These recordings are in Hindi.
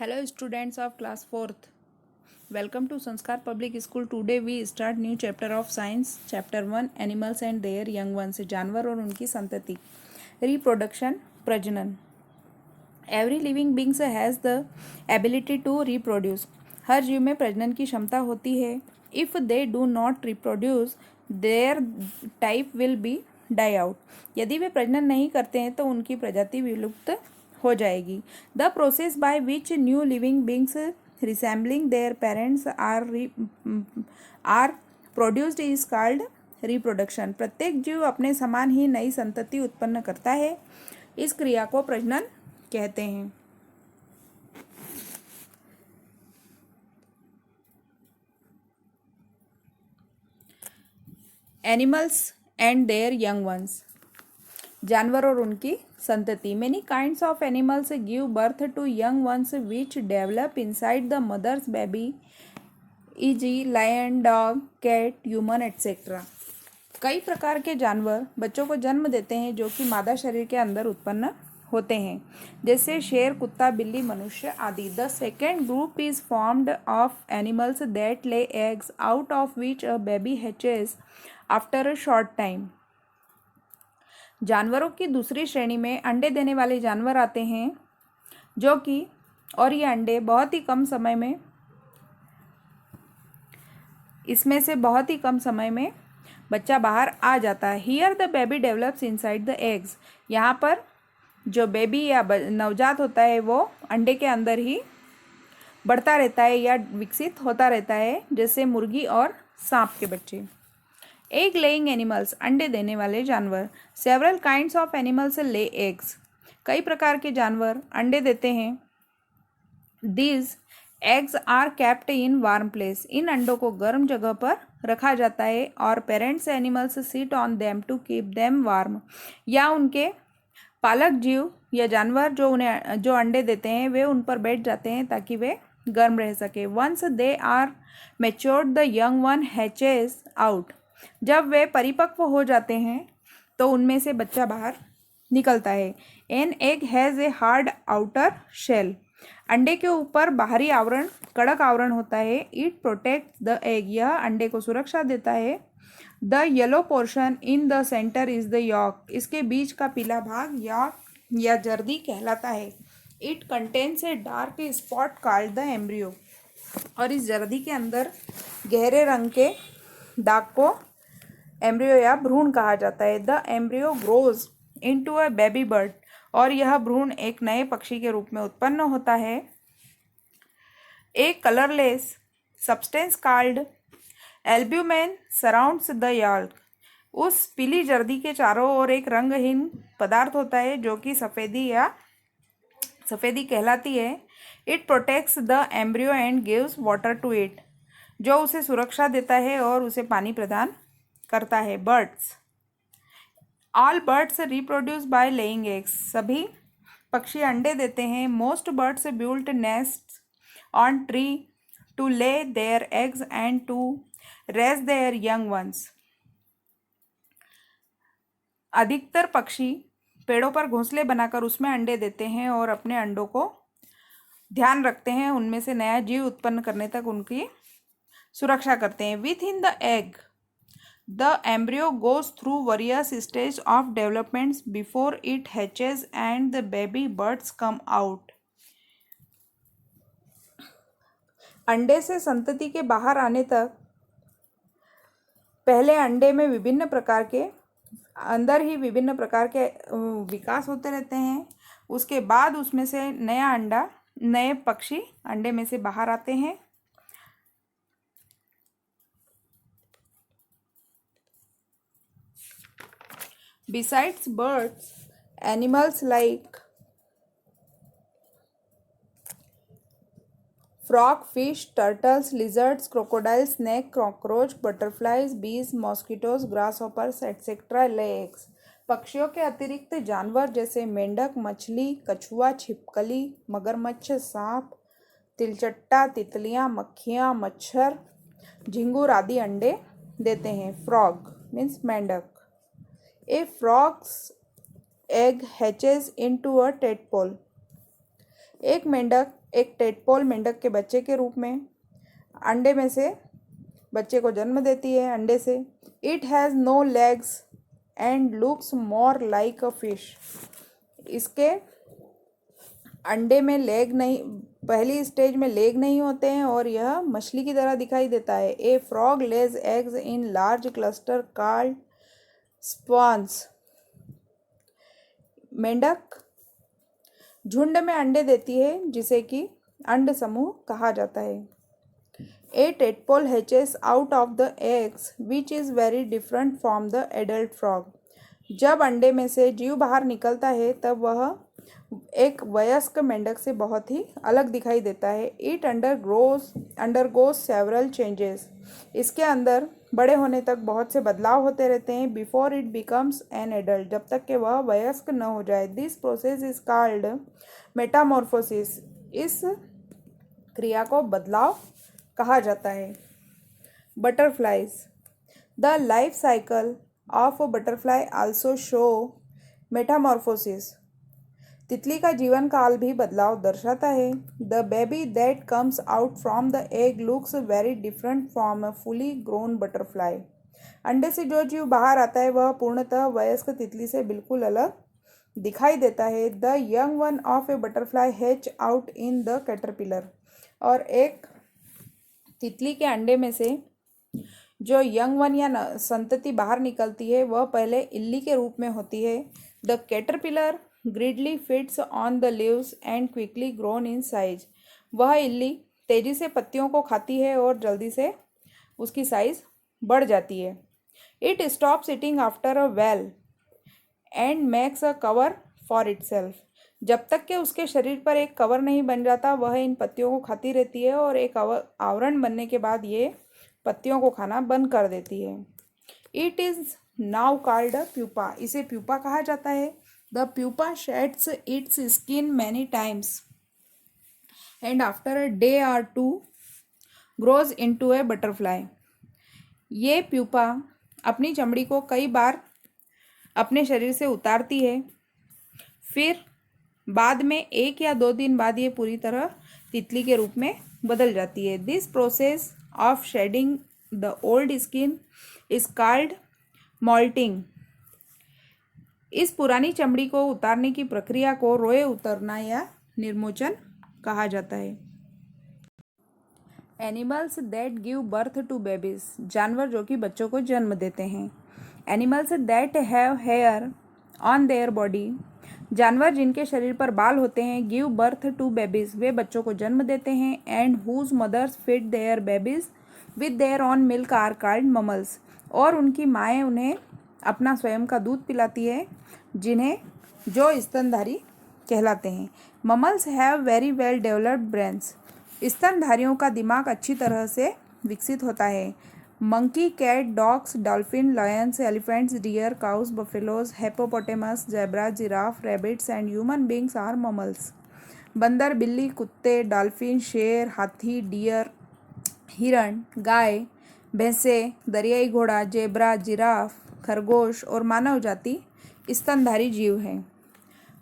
Hello students of class 4th. Welcome to Sanskar Public School. Today we start new chapter of science. Chapter 1 Animals and their young ones. जानवर और उनकी संतति. Reproduction, प्रजनन. Every living being has the ability to reproduce. हर जीव में प्रजनन की क्षमता होती है. If they do not reproduce, their type will be die out. यदि वे प्रजनन नहीं करते हैं तो उनकी प्रजाति विलुप्त हो जाएगी. The process by which new living beings resembling their parents are produced is called reproduction. प्रत्येक जीव अपने समान ही नई संतति उत्पन्न करता है. इस क्रिया को प्रजनन कहते हैं. Animals and their young ones. जानवर और उनकी संतति. Many kinds of animals give birth to young ones which develop inside the mother's baby eg. Lion, dog, cat, human etcetera. कई प्रकार के जानवर बच्चों को जन्म देते हैं जो कि मादा शरीर के अंदर उत्पन्न होते हैं, जैसे शेर, कुत्ता, बिल्ली, मनुष्य आदि. The second group is formed of animals that lay eggs out of which a baby hatches after a short time. जानवरों की दूसरी श्रेणी में अंडे देने वाले जानवर आते हैं जो कि और ये अंडे बहुत ही कम समय में इसमें से बहुत ही कम समय में बच्चा बाहर आ जाता है. Here the baby develops inside the eggs. यहाँ पर जो बेबी या नवजात होता है वो अंडे के अंदर ही बढ़ता रहता है या विकसित होता रहता है, जैसे मुर्गी और सांप के बच्चे. Egg laying animals. अंडे देने वाले जानवर. Several kinds of animals lay eggs. कई प्रकार के जानवर अंडे देते हैं. These eggs are kept in warm place. इन अंडों को गर्म जगह पर रखा जाता है और parents animals sit on them to keep them warm. या उनके पालक जीव या जानवर जो अंडे देते हैं वे उन पर बैठ जाते हैं ताकि वे गर्म रह सके. Once they are matured the young one hatches out. जब वे परिपक्व हो जाते हैं तो उनमें से बच्चा बाहर निकलता है. An egg has a hard outer shell. अंडे के ऊपर बाहरी आवरण कड़क आवरण होता है. It protect the egg. यह अंडे को सुरक्षा देता है. The yellow portion in the centre is the yolk. इसके बीच का पीला भाग यॉक या जर्दी कहलाता है. It contains a dark spot called the embryo. और इस जर्दी के अंदर गहरे रंग के दाग को एम्ब्रियो या भ्रूण कहा जाता है. The embryo grows into a baby bird. और यह भ्रूण एक नए पक्षी के रूप में उत्पन्न होता है. A colourless substance called albumen surrounds the yolk. उस पीली जर्दी के चारों ओर एक रंगहीन पदार्थ होता है जो कि सफ़ेदी कहलाती है. It protects the embryo and gives water to it. जो उसे सुरक्षा देता है और उसे पानी प्रदान करता है. Birds. All birds reproduce by laying eggs. सभी पक्षी अंडे देते हैं. Most birds build nest on tree to lay their eggs and to raise their young ones. अधिकतर पक्षी पेड़ों पर घोंसले बनाकर उसमें अंडे देते हैं और अपने अंडों को ध्यान रखते हैं उनमें से नया जीव उत्पन्न करने तक उनकी सुरक्षा करते हैं. Within the egg the embryo goes through various stage of developments before it hatches and the baby birds come out. अंडे से संतति के बाहर आने तक पहले अंडे में विभिन्न प्रकार के विकास होते रहते हैं. उसके बाद उसमें से नए पक्षी अंडे में से बाहर आते हैं. Besides birds, animals like frog, fish, turtles, lizards, crocodiles, snake, cockroach, butterflies, bees, mosquitoes, grasshoppers, etc. lay eggs. पक्षियों के अतिरिक्त जानवर जैसे मेंढक, मछली, कछुआ, छिपकली, मगरमच्छ, सांप, तिलचट्टा, तितलियां, मक्खियां, मच्छर, झिंगुर आदि अंडे देते हैं. फ्रॉग मीन्स मेंढक. A frog's egg hatches into a tadpole. एक मेंढक एक टेडपोल मेंढक के बच्चे के रूप में अंडे में से बच्चे को जन्म देती है। अंडे से it has no legs and looks more like a fish. इसके अंडे में लेग नहीं, पहली स्टेज में लेग नहीं होते हैं और यह मछली की तरह दिखाई देता है। ए frog Lay's eggs in large cluster called spawns. मेंढक झुंड में अंडे देती है जिसे कि अंड समूह कहा जाता है। A tadpole hatches out of the eggs which is very different from the adult frog. जब अंडे में से जीव बाहर निकलता है तब वह एक वयस्क मेंढक से बहुत ही अलग दिखाई देता है। It undergoes several changes. इसके अंदर बड़े होने तक बहुत से बदलाव होते रहते हैं। Before it becomes an adult, जब तक कि वह वयस्क न हो जाए। This process is called Metamorphosis. इस क्रिया को बदलाव कहा जाता है। Butterflies. The life cycle of a butterfly also show Metamorphosis. तितली का जीवन काल भी बदलाव दर्शाता है। The baby that comes out from the egg looks very different from a fully grown butterfly. अंडे से जो जीव बाहर आता है वह पूर्णतः वयस्क तितली से बिल्कुल अलग दिखाई देता है। The young one of A butterfly hatch out in the caterpillar. और एक तितली के अंडे में से जो यंग वन या संतति बाहर निकलती है वह पहले इल्ली के रूप में होती है। The caterpillar greedily fits on the leaves and quickly grown in size. वह इल्ली तेजी से पत्तियों को खाती है और जल्दी से उसकी साइज बढ़ जाती है। It stops eating after a well and makes a cover for itself. जब तक कि उसके शरीर पर एक कवर नहीं बन जाता वह इन पत्तियों को खाती रहती है और एक आवरण बनने के बाद ये पत्तियों को खाना बंद कर देती है। It is now called a pupa. इसे प्यूपा कहा जाता है। The pupa sheds its skin many times and after a day or two grows into a butterfly. ये प्यूपा अपनी चमड़ी को कई बार अपने शरीर से उतारती है, फिर बाद में 1 या 2 दिन बाद ये पूरी तरह तितली के रूप में बदल जाती है। This process of shedding the old skin is called moulting. इस पुरानी चमड़ी को उतारने की प्रक्रिया को रोए उतरना या निर्मोचन कहा जाता है। Animals that give birth to babies. जानवर जो कि बच्चों को जन्म देते हैं। Animals that have hair on their body. जानवर जिनके शरीर पर बाल होते हैं। गिव बर्थ टू बेबीज, वे बच्चों को जन्म देते हैं। And whose mothers feed their babies with their own milk are called mammals. और उनकी माएँ उन्हें अपना स्वयं का दूध पिलाती है, जिन्हें जो स्तनधारी कहलाते हैं। Mammals have very well developed brains. स्तनधारियों का दिमाग अच्छी तरह से विकसित होता है। Monkey, cat, dogs, dolphin, lions, elephants, deer, cows, buffaloes, hippopotamus, zebra, giraffe, rabbits and human beings are mammals. बंदर, बिल्ली, कुत्ते, डॉल्फिन, शेर, हाथी, डियर, हिरण, गाय, भैंसे, दरियाई घोड़ा, जेब्रा, जिराफ, खरगोश और मानव जाति स्तनधारी जीव हैं।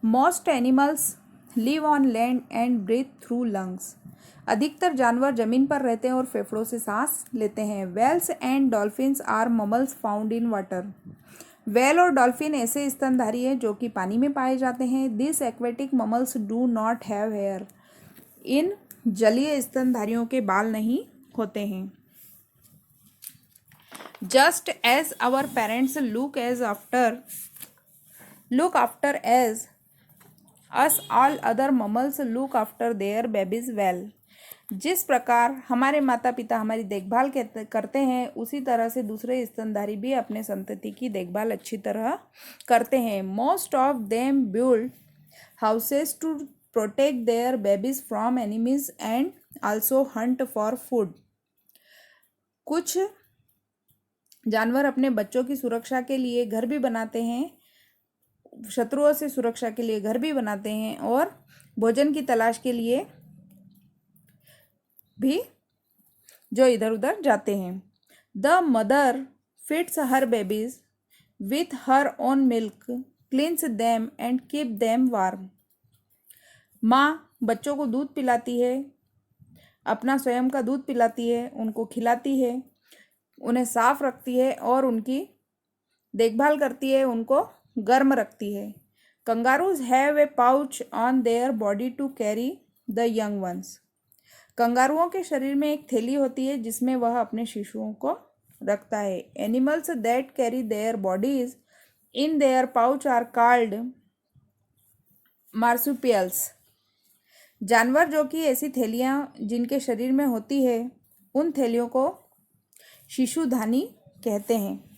Most animals live on land and breathe through lungs. अधिकतर जानवर जमीन पर रहते हैं और फेफड़ों से सांस लेते हैं। Whales and dolphins are mammals found in water. Whale और डॉल्फिन ऐसे स्तनधारी हैं जो कि पानी में पाए जाते हैं। This aquatic mammals do not have hair. इन जलीय स्तनधारियों के बाल नहीं होते हैं। Just as our parents look after as us, all other mammals look after their babies well। जिस प्रकार हमारे माता पिता हमारी देखभाल करते हैं उसी तरह से दूसरे स्तनधारी भी अपने संतति की देखभाल अच्छी तरह करते हैं। Most of them build houses to protect their babies from enemies and also hunt for food. कुछ जानवर अपने बच्चों की सुरक्षा के लिए घर भी बनाते हैं, शत्रुओं से सुरक्षा के लिए घर भी बनाते हैं और भोजन की तलाश के लिए भी जो इधर उधर जाते हैं। The mother feeds her babies with her own milk, cleans them and keep them warm. माँ बच्चों को दूध पिलाती है, अपना स्वयं का दूध पिलाती है, उनको खिलाती है, उन्हें साफ रखती है और उनकी देखभाल करती है, उनको गर्म रखती है। Kangaroos have a pouch on their body to carry the young ones. कंगारुओं के शरीर में एक थैली होती है जिसमें वह अपने शिशुओं को रखता है। Animals that carry their bodies in their pouch are called marsupials. जानवर जो कि ऐसी थैलियाँ जिनके शरीर में होती है, उन थैलियों को शिशुधानी कहते हैं।